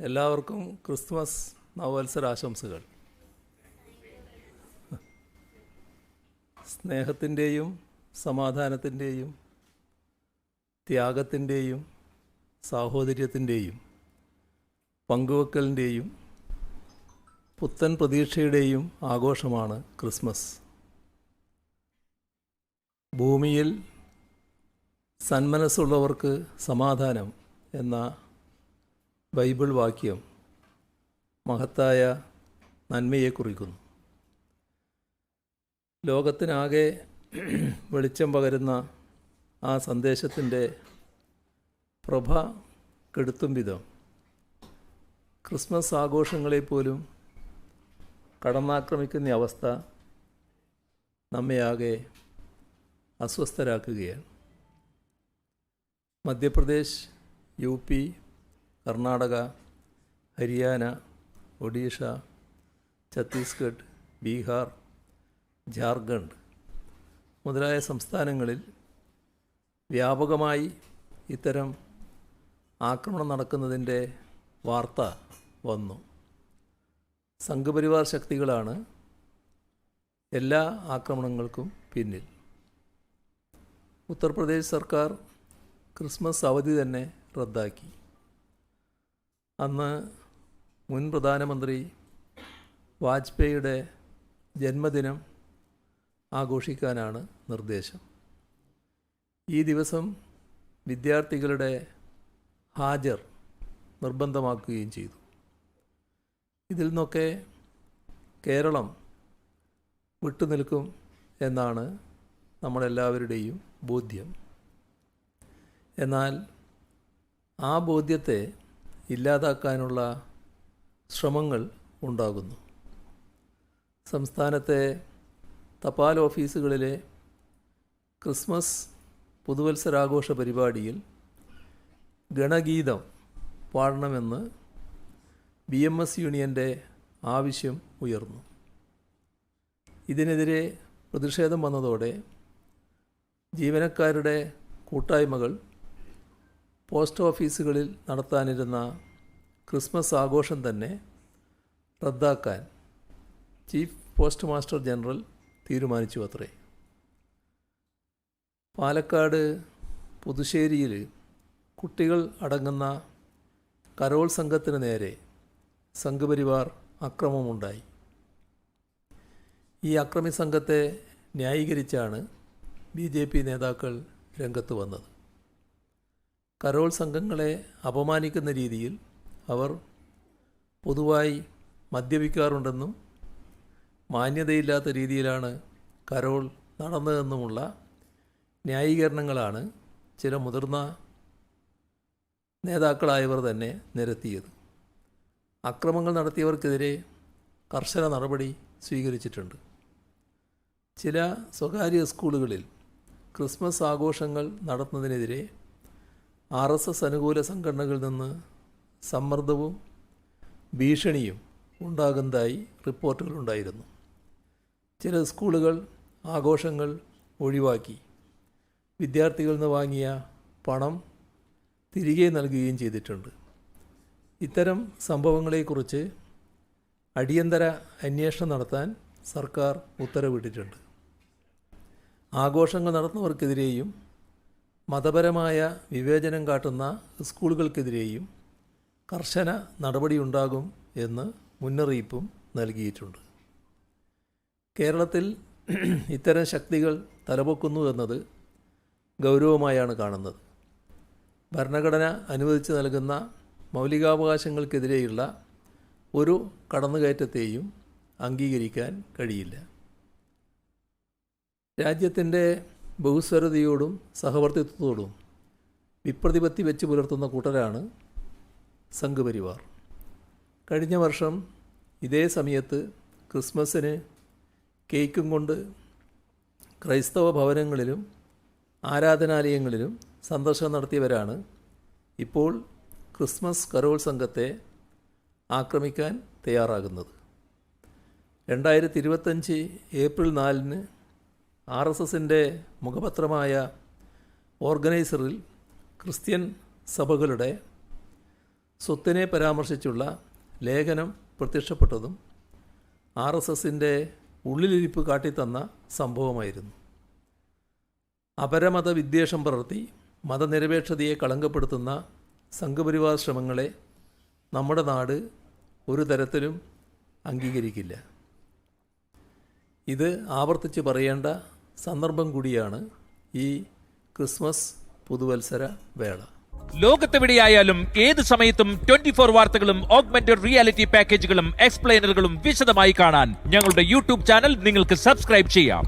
എല്ലാവർക്കും ക്രിസ്തുമസ് നവവത്സരാശംസകൾ. സ്നേഹത്തിൻ്റെയും സമാധാനത്തിൻ്റെയും ത്യാഗത്തിൻ്റെയും സാഹോദര്യത്തിൻ്റെയും പങ്കുവെക്കലിൻ്റെയും പുത്തൻ പ്രതീക്ഷയുടെയും ആഘോഷമാണ് ക്രിസ്മസ്. ഭൂമിയിൽ സന്മനസ്സുള്ളവർക്ക് സമാധാനം എന്ന ബൈബിൾ വാക്യം മഹത്തായ നന്മയെ കുറിക്കുന്നു. ലോകത്തിനാകെ വെളിച്ചം പകരുന്ന ആ സന്ദേശത്തിൻ്റെ പ്രഭ കെടുത്തും വിധം ക്രിസ്മസ് ആഘോഷങ്ങളെപ്പോലും കടന്നാക്രമിക്കുന്ന അവസ്ഥ നമ്മെയാകെ അസ്വസ്ഥരാക്കുകയാണ്. മധ്യപ്രദേശ്, UP, കർണാടക, ഹരിയാന, ഒഡീഷ, ഛത്തീസ്ഗഡ്, ബീഹാർ, ജാർഖണ്ഡ് മുതലായ സംസ്ഥാനങ്ങളിൽ വ്യാപകമായി ഇത്തരം ആക്രമണം നടക്കുന്നതിൻ്റെ വാർത്ത വന്നു. സംഘപരിവാർ ശക്തികളാണ് എല്ലാ ആക്രമണങ്ങൾക്കും പിന്നിൽ. ഉത്തർപ്രദേശ് സർക്കാർ ക്രിസ്മസ് അവധി തന്നെ റദ്ദാക്കി. അന്ന് മുൻ പ്രധാനമന്ത്രി വാജ്പേയിയുടെ ജന്മദിനം ആഘോഷിക്കാനാണ് നിർദ്ദേശം. ഈ ദിവസം വിദ്യാർത്ഥികളുടെ ഹാജർ നിർബന്ധമാക്കുകയും ചെയ്തു. ഇതിൽ നിന്നൊക്കെ കേരളം വിട്ടുനിൽക്കും എന്നാണ് നമ്മളെല്ലാവരുടെയും ബോധ്യം. എന്നാൽ ആ ബോധ്യത്തെ ഇല്ലാതാക്കാനുള്ള ശ്രമങ്ങൾ ഉണ്ടാകുന്നു. സംസ്ഥാനത്തെ തപാൽ ഓഫീസുകളിലെ ക്രിസ്മസ് പുതുവത്സരാഘോഷ പരിപാടിയിൽ ഗണഗീതം പാടണമെന്ന് BMS യൂണിയൻ്റെ ആവശ്യം ഉയർന്നു. ഇതിനെതിരെ പ്രതിഷേധം വന്നതോടെ ജീവനക്കാരുടെ കൂട്ടായ്മകൾ പോസ്റ്റ് ഓഫീസുകളിൽ നടത്താനിരുന്ന ക്രിസ്മസ് ആഘോഷം തന്നെ റദ്ദാക്കാൻ ചീഫ് പോസ്റ്റ് മാസ്റ്റർ ജനറൽ തീരുമാനിച്ചു അത്രേ. പാലക്കാട് പുതുശ്ശേരിയിൽ കുട്ടികൾ അടങ്ങുന്ന കരോൾ സംഘത്തിന് നേരെ സംഘപരിവാർ അക്രമമുണ്ടായി. ഈ അക്രമി സംഘത്തെ ന്യായീകരിച്ചാണ് BJP നേതാക്കൾ രംഗത്ത് വന്നത്. കരോൾ സംഘങ്ങളെ അപമാനിക്കുന്ന രീതിയിൽ അവർ പൊതുവായി മദ്യപിക്കാറുണ്ടെന്നും മാന്യതയില്ലാത്ത രീതിയിലാണ് കരോൾ നടന്നതെന്നുമുള്ള ന്യായീകരണങ്ങളാണ് ചില മുതിർന്ന നേതാക്കളായവർ തന്നെ നിരത്തിയത്. അക്രമങ്ങൾ നടത്തിയവർക്കെതിരെ കർശന നടപടി സ്വീകരിച്ചിട്ടുണ്ട്. ചില സ്വകാര്യ സ്കൂളുകളിൽ ക്രിസ്മസ് ആഘോഷങ്ങൾ നടത്തുന്നതിനെതിരെ RSS അനുകൂല സംഘടനകളിൽ നിന്ന് സമ്മർദ്ദവും ഭീഷണിയും ഉണ്ടാകുന്നതായി റിപ്പോർട്ടുകളുണ്ടായിരുന്നു. ചില സ്കൂളുകൾ ആഘോഷങ്ങൾ ഒഴിവാക്കി വിദ്യാർത്ഥികളിൽ നിന്ന് വാങ്ങിയ പണം തിരികെ നൽകുകയും ചെയ്തിട്ടുണ്ട്. ഇത്തരം സംഭവങ്ങളെക്കുറിച്ച് അടിയന്തര അന്വേഷണം നടത്താൻ സർക്കാർ ഉത്തരവിട്ടിട്ടുണ്ട്. ആഘോഷങ്ങൾ നടത്തുന്നവർക്കെതിരെയും മതപരമായ വിവേചനം കാട്ടുന്ന സ്കൂളുകൾക്കെതിരെയും കർശന നടപടിയുണ്ടാകും എന്ന് മുന്നറിയിപ്പും നൽകിയിട്ടുണ്ട്. കേരളത്തിൽ ഇത്തരം ശക്തികൾ തലപൊക്കുന്നു എന്നത് ഗൗരവമായാണ് കാണുന്നത്. ഭരണഘടന അനുവദിച്ച് നൽകുന്ന മൗലികാവകാശങ്ങൾക്കെതിരെയുള്ള ഒരു കടന്നുകയറ്റത്തെയും അംഗീകരിക്കാൻ കഴിയില്ല. രാജ്യത്തിൻ്റെ ബഹുസ്വരതയോടും സഹവർത്തിത്വത്തോടും വിപ്രതിപത്തി വെച്ച് പുലർത്തുന്ന കൂട്ടരാണ് സംഘപരിവാർ. കഴിഞ്ഞ വർഷം ഇതേ സമയത്ത് ക്രിസ്മസിന് കേക്കും കൊണ്ട് ക്രൈസ്തവ ഭവനങ്ങളിലും ആരാധനാലയങ്ങളിലും സന്ദർശനം നടത്തിയവരാണ് ഇപ്പോൾ ക്രിസ്മസ് കരോൾ സംഘത്തെ ആക്രമിക്കാൻ തയ്യാറാകുന്നത്. 2025 ഏപ്രിൽ 4-ന് RSSൻ്റെ മുഖപത്രമായ ഓർഗനൈസറിൽ ക്രിസ്ത്യൻ സഭകളുടെ സ്വത്തിനെ പരാമർശിച്ചുള്ള ലേഖനം പ്രത്യക്ഷപ്പെട്ടതും RSSൻ്റെ ഉള്ളിലിരിപ്പ് കാട്ടിത്തന്ന സംഭവമായിരുന്നു. അപരമത വിദ്വേഷം പടർത്തി മതനിരപേക്ഷതയെ കളങ്കപ്പെടുത്തുന്ന സംഘപരിവാർ ശ്രമങ്ങളെ നമ്മുടെ നാട് ഒരു തരത്തിലും അംഗീകരിക്കില്ല. ഇത് ആവർത്തിച്ച് പറയേണ്ട സന്ദർഭം കൂടിയാണ് ഈ ക്രിസ്മസ് പുതുവത്സര വേള. ലോകത്തെവിടെയായാലും ഏത് സമയത്തും 24 വാർത്തകളും ഓഗ്മെന്റഡ് റിയാലിറ്റി പാക്കേജുകളും എക്സ്പ്ലെയിനറുകളും വിശദമായി കാണാൻ ഞങ്ങളുടെ യൂട്യൂബ് ചാനൽ നിങ്ങൾക്ക് സബ്സ്ക്രൈബ് ചെയ്യാം.